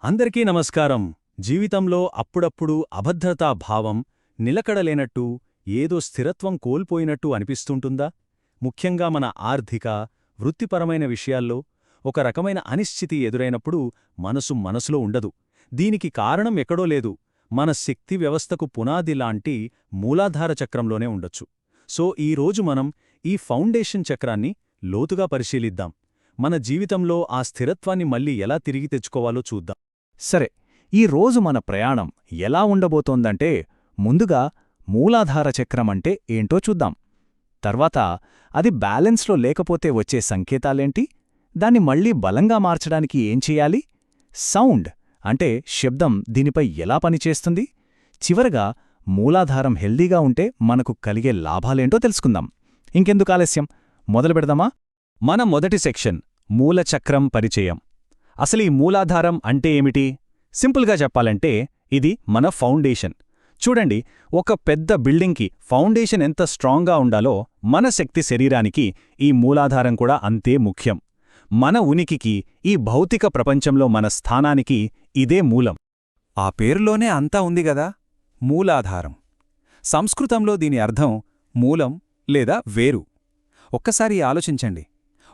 అందరికీ నమస్కారం. జీవితంలో అప్పుడప్పుడు అభద్రతా భావం, నిలకడలేనట్టు, ఏదో స్థిరత్వం కోల్పోయినట్టు అనిపిస్తుంటుందా? ముఖ్యంగా మన ఆర్థిక, వృత్తిపరమైన విషయాల్లో ఒక రకమైన అనిశ్చితి ఎదురైనప్పుడు మనసులో ఉండదు. దీనికి కారణం ఎక్కడో లేదు, మన శక్తి వ్యవస్థకు పునాది లాంటి మూలాధార చక్రంలోనే ఉండొచ్చు. సో ఈరోజు మనం ఈ ఫౌండేషన్ చక్రాన్ని లోతుగా పరిశీలిద్దాం. మన జీవితంలో ఆ స్థిరత్వాన్ని మళ్ళీ ఎలా తిరిగి తెచ్చుకోవాలో చూద్దాం. సరే, ఈ రోజు మన ప్రయాణం ఎలా ఉండబోతోందంటే, ముందుగా మూలాధార చక్రం అంటే ఏంటో చూద్దాం. తర్వాత అది బ్యాలెన్స్లో లేకపోతే వచ్చే సంకేతాలేంటి, దాన్ని మళ్లీ బలంగా మార్చడానికి ఏం చెయ్యాలి, సౌండ్ అంటే శబ్దం దీనిపై ఎలా పనిచేస్తుంది, చివరగా మూలాధారం హెల్దీగా ఉంటే మనకు కలిగే లాభాలేంటో తెలుసుకుందాం. ఇంకెందుకు ఆలస్యం, మొదలు పెడదామా? మన మొదటి సెక్షన్ మూలచక్రం పరిచయం. అసలు ఈ మూలాధారం అంటే ఏమిటి? సింపుల్గా చెప్పాలంటే ఇది మన ఫౌండేషన్. చూడండి, ఒక పెద్ద బిల్డింగ్కి ఫౌండేషన్ ఎంత స్ట్రాంగ్గా ఉండాలో మన శక్తి శరీరానికి ఈ మూలాధారం కూడా అంతే ముఖ్యం. మన ఉనికికి, ఈ భౌతిక ప్రపంచంలో మన స్థానానికి ఇదే మూలం. ఆ పేరులోనే అంతా ఉంది గదా, మూలాధారం. సంస్కృతంలో దీని అర్థం మూలం లేదా వేరు. ఒక్కసారి ఆలోచించండి,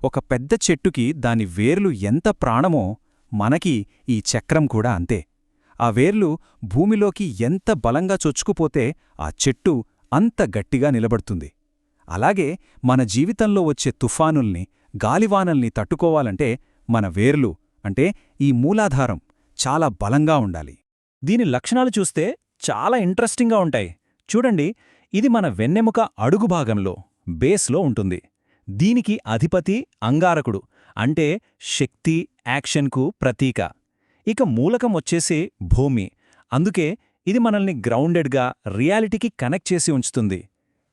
ఒక పెద్ద చెట్టుకి దాని వేర్లు ఎంత ప్రాణమో మనకి ఈ చక్రం కూడా అంతే. ఆ వేర్లు భూమిలోకి ఎంత బలంగా చొచ్చుకుపోతే ఆ చెట్టు అంత గట్టిగా నిలబడుతుంది. అలాగే మన జీవితంలో వచ్చే తుఫానుల్ని, గాలివానల్ని తట్టుకోవాలంటే మన వేర్లు అంటే ఈ మూలాధారం చాలా బలంగా ఉండాలి. దీని లక్షణాలు చూస్తే చాలా ఇంట్రెస్టింగ్గా ఉంటాయి. చూడండి, ఇది మన వెన్నెముక అడుగు భాగంలో, బేస్లో ఉంటుంది. దీనికి అధిపతి అంగారకుడు, అంటే శక్తి, యాక్షన్కు ప్రతీక. ఇక మూలకం వచ్చేసి భూమి. అందుకే ఇది మనల్ని గ్రౌండెడ్గా, రియాలిటీకి కనెక్ట్ చేసి ఉంచుతుంది.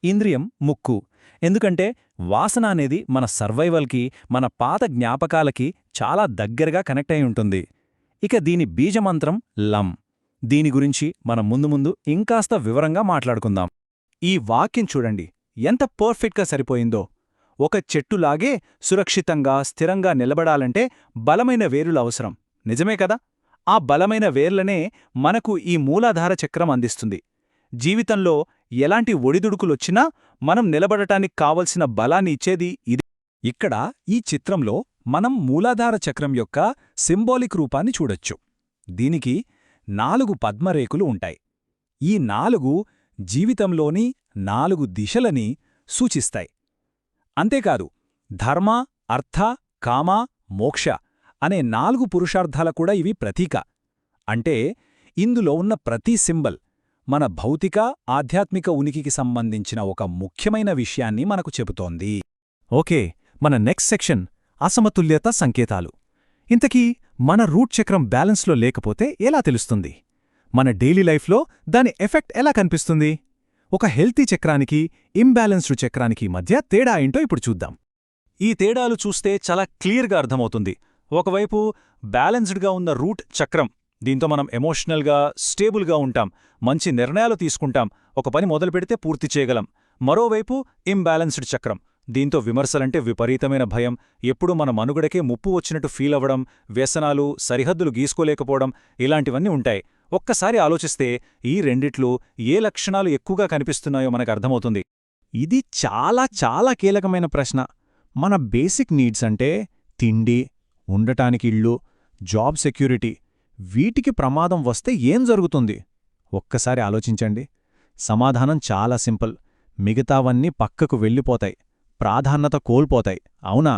ఇంద్రియం ముక్కు, ఎందుకంటే వాసన అనేది మన సర్వైవల్కి, మన పాత జ్ఞాపకాలకి చాలా దగ్గరగా కనెక్ట్ అయి ఉంటుంది. ఇక దీని బీజమంత్రం లం. దీని గురించి మనం ముందు ఇంకాస్త వివరంగా మాట్లాడుకుందాం. ఈ వాక్యం చూడండి, ఎంత పర్ఫెక్ట్గా సరిపోయిందో. ఒక చెట్టులాగే సురక్షితంగా, స్థిరంగా నిలబడాలంటే బలమైన వేరులు అవసరం. నిజమే కదా? ఆ బలమైన వేర్లనే మనకు ఈ మూలాధార చక్రం అందిస్తుంది. జీవితంలో ఎలాంటి ఒడిదుడుకులొచ్చినా మనం నిలబడటానికి కావలసిన బలాన్ని ఇచ్చేది ఇది. ఇక్కడ ఈ చిత్రంలో మనం మూలాధార చక్రం యొక్క సింబాలిక్ రూపాన్ని చూడొచ్చు. దీనికి 4 పద్మరేకులు ఉంటాయి. ఈ 4 జీవితంలోని 4 దిశలని సూచిస్తాయి. అంతేకాదు, ధర్మ, అర్థ, కామ, మోక్ష అనే 4 పురుషార్థాల కూడా ఇవి ప్రతీక. అంటే ఇందులో ఉన్న ప్రతి సింబల్ మన భౌతిక, ఆధ్యాత్మిక ఉనికికి సంబంధించిన ఒక ముఖ్యమైన విషయాన్ని మనకు చెబుతోంది. ఓకే, మన నెక్స్ట్ సెక్షన్ అసమతుల్యత సంకేతాలు. ఇంతకీ మన రూట్ చక్రం బ్యాలెన్స్లో లేకపోతే ఎలా తెలుస్తుంది? మన డైలీ లైఫ్లో దాని ఎఫెక్ట్ ఎలా కనిపిస్తుంది? ఒక హెల్తీ చక్రానికి, ఇంబ్యాలెన్స్డ్ చక్రానికి మధ్య తేడా ఏంటో ఇప్పుడు చూద్దాం. ఈ తేడాలు చూస్తే చాలా క్లియర్గా అర్థమవుతుంది. ఒకవైపు బ్యాలెన్స్డ్గా ఉన్న రూట్ చక్రం, దీంతో మనం ఎమోషనల్గా, స్టేబుల్గా ఉంటాం, మంచి నిర్ణయాలు తీసుకుంటాం, ఒక పని మొదలుపెడితే పూర్తి చేయగలం. మరోవైపు ఇంబ్యాలెన్స్డ్ చక్రం, దీంతో విమర్శలంటే విపరీతమైన భయం, ఎప్పుడూ మన మనుగడకే ముప్పు వచ్చినట్టు ఫీల్ అవ్వడం, వ్యసనాలు, సరిహద్దులు గీసుకోలేకపోవడం, ఇలాంటివన్నీ ఉంటాయి. ఒక్కసారి ఆలోచిస్తే ఈ రెండిట్లో ఏ లక్షణాలు ఎక్కువగా కనిపిస్తున్నాయో మనకు అర్థమవుతుంది. ఇది చాలా చాలా కీలకమైన ప్రశ్న. మన బేసిక్ నీడ్స్ అంటే తిండి, ఉండటానికి ఇళ్ళు, జాబ్ సెక్యూరిటీ, వీటికి ప్రమాదం వస్తే ఏం జరుగుతుంది? ఒక్కసారి ఆలోచించండి. సమాధానం చాలా సింపుల్. మిగతావన్నీ పక్కకు వెళ్ళిపోతాయి, ప్రాధాన్యత కోల్పోతాయి. అవునా?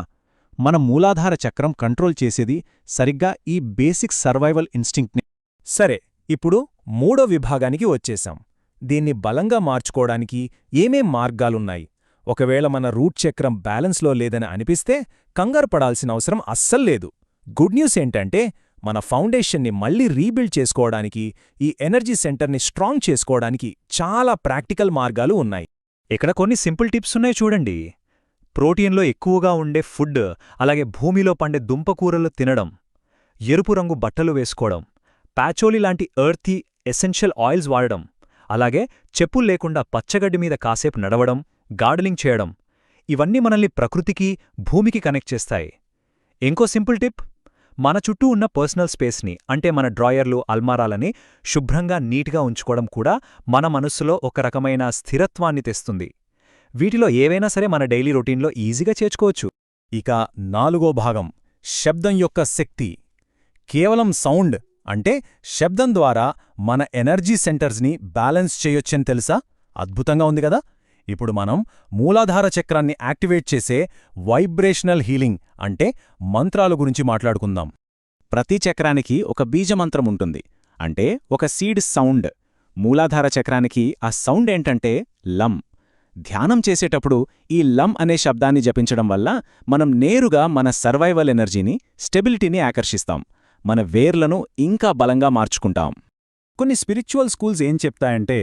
మన మూలాధార చక్రం కంట్రోల్ చేసేది సరిగ్గా ఈ బేసిక్ సర్వైవల్ ఇన్స్టింక్ట్ని. సరే, ఇప్పుడు 3వ విభాగానికి వచ్చేశాం. దీన్ని బలంగా మార్చుకోవడానికి ఏమేం మార్గాలున్నాయి? ఒకవేళ మన రూట్ చక్రం బ్యాలెన్స్లో లేదని అనిపిస్తే కంగారు పడాల్సిన అవసరం అస్సల్లేదు. గుడ్ న్యూస్ ఏంటంటే, మన ఫౌండేషన్ని మళ్లీ రీబిల్డ్ చేసుకోవడానికి, ఈ ఎనర్జీ సెంటర్ని స్ట్రాంగ్ చేసుకోవడానికి చాలా ప్రాక్టికల్ మార్గాలు ఉన్నాయి. ఇక్కడ కొన్ని సింపుల్ టిప్స్ ఉన్నాయి చూడండి. ప్రోటీన్లో ఎక్కువగా ఉండే ఫుడ్, అలాగే భూమిలో పండే దుంపకూరలు తినడం, ఎరుపు రంగు బట్టలు వేసుకోవడం, పాచోలి లాంటి ఎర్తీ ఎసెన్షియల్ ఆయిల్స్ వాడడం, అలాగే చెప్పులు లేకుండా పచ్చగడ్డి మీద కాసేపు నడవడం, గార్డెనింగ్ చేయడం, ఇవన్నీ మనల్ని ప్రకృతికి, భూమికి కనెక్ట్ చేస్తాయి. ఇంకో సింపుల్ టిప్, మన చుట్టూ ఉన్న పర్సనల్ స్పేస్ని అంటే మన డ్రాయర్లు అల్మారాలని శుభ్రంగా నీట్గా ఉంచుకోవడం కూడా మన మనస్సులో ఒక రకమైన స్థిరత్వాన్ని తెస్తుంది. వీటిలో ఏవైనా సరే మన డైలీ రొటీన్లో ఈజీగా చేర్చుకోవచ్చు. ఇక 4వ భాగం శబ్దం యొక్క శక్తి. కేవలం సౌండ్ అంటే శబ్దం ద్వారా మన ఎనర్జీ సెంటర్స్ని బ్యాలెన్స్ చేయొచ్చని తెలుసా? అద్భుతంగా ఉంది కదా. ఇప్పుడు మనం మూలాధార చక్రాన్ని యాక్టివేట్ చేసే వైబ్రేషనల్ హీలింగ్ అంటే మంత్రాల గురించి మాట్లాడుకుందాం. ప్రతి చక్రానికి ఒక బీజమంత్రం ఉంటుంది, అంటే ఒక సీడ్ సౌండ్. మూలాధార చక్రానికి ఆ సౌండ్ ఏంటంటే లం. ధ్యానం చేసేటప్పుడు ఈ లం అనే శబ్దాన్ని జపించడం వల్ల మనం నేరుగా మన సర్వైవల్ ఎనర్జీని, స్టెబిలిటీని ఆకర్షిస్తాం. మన వేర్లను ఇంకా బలంగా మార్చుకుంటాం. కొన్ని స్పిరిచువల్ స్కూల్స్ ఏం చెప్తాయంటే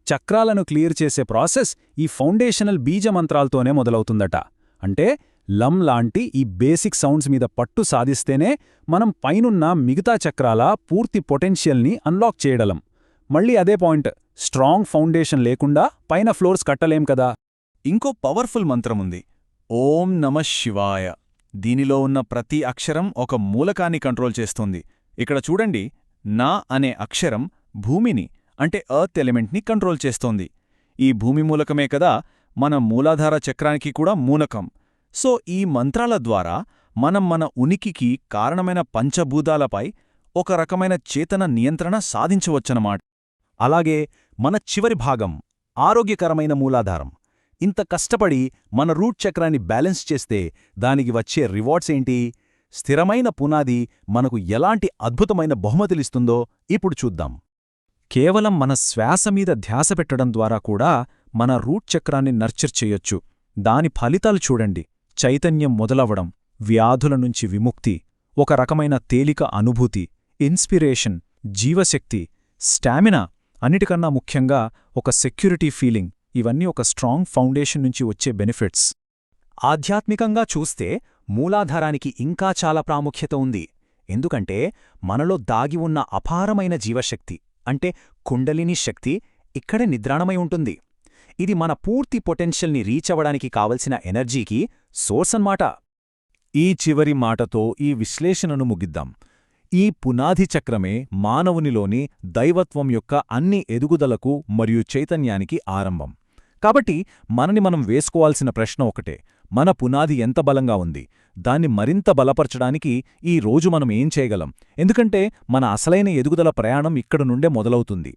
చక్రాలను క్లియర్ చేసే ప్రాసెస్ ఈ ఫౌండేషనల్ బీజమంత్రాలతోనే మొదలవుతుందట. అంటే లం లాంటి ఈ బేసిక్ సౌండ్స్ మీద పట్టు సాధిస్తేనే మనం పైనున్న మిగతా చక్రాల పూర్తి పొటెన్షియల్ని అన్లాక్ చేయగలం. మళ్ళీ అదే పాయింట్, స్ట్రాంగ్ ఫౌండేషన్ లేకుండా పైన ఫ్లోర్స్ కట్టలేం కదా. ఇంకో పవర్ఫుల్ మంత్రముంది, ఓం నమః శివాయ. దీనిలో ఉన్న ప్రతి అక్షరం ఒక మూలకాన్ని కంట్రోల్ చేస్తుంది. ఇక్కడ చూడండి, నా అనే అక్షరం భూమిని అంటే ఎర్త్ ఎలిమెంట్ని కంట్రోల్ చేస్తోంది. ఈ భూమి మూలకమే కదా మన మూలాధార చక్రానికి కూడా మూలకం. సో ఈ మంత్రాల ద్వారా మనం మన ఉనికికి కారణమైన పంచభూతాలపై ఒక రకమైన చేతన నియంత్రణ సాధించవచ్చనమాట. అలాగే మన చివరి భాగం ఆరోగ్యకరమైన మూలాధారం. ఇంత కష్టపడి మన రూట్ చక్రాన్ని బ్యాలెన్స్ చేస్తే దానికి వచ్చే రివార్డ్స్ ఏంటి? స్థిరమైన పునాది మనకు ఎలాంటి అద్భుతమైన బహుమతులిస్తుందో ఇప్పుడు చూద్దాం. కేవలం మన శ్వాస మీద ధ్యాస పెట్టడం ద్వారా కూడా మన రూట్ చక్రాన్ని నర్చర్ చెయ్యొచ్చు. దాని ఫలితాలు చూడండి. చైతన్యం మొదలవడం, వ్యాధుల నుంచి విముక్తి, ఒక రకమైన తేలిక అనుభూతి, ఇన్స్పిరేషన్, జీవశక్తి, స్టామినా, అన్నిటికన్నా ముఖ్యంగా ఒక సెక్యూరిటీ ఫీలింగ్. ఇవన్నీ ఒక స్ట్రాంగ్ ఫౌండేషన్ నుంచి వచ్చే బెనిఫిట్స్. ఆధ్యాత్మికంగా చూస్తే మూలాధారానికి ఇంకా చాలా ప్రాముఖ్యత ఉంది. ఎందుకంటే మనలో దాగి ఉన్న అపారమైన జీవశక్తి అంటే కుండలిని శక్తి ఇక్కడే నిద్రాణమై ఉంటుంది. ఇది మన పూర్తి పొటెన్షియల్ని రీచ్ అవ్వడానికి కావలసిన ఎనర్జీకి సోర్స్ అన్నమాట. ఈ చివరి మాటతో ఈ విశ్లేషణను ముగిద్దాం. ఈ పునాది చక్రమే మానవునిలోని దైవత్వం యొక్క అన్ని ఎదుగుదలకు మరియు చైతన్యానికి ఆరంభం. కాబట్టి మనని మనం వేసుకోవాల్సిన ప్రశ్న ఒకటే, మన పునాది ఎంత బలంగా ఉంది? దాన్ని మరింత బలపరచడానికి ఈ రోజు మనం ఏం చేయగలం? ఎందుకంటే మన అసలైన ఎదుగుదల ప్రయాణం ఇక్కడ నుండే మొదలవుతుంది.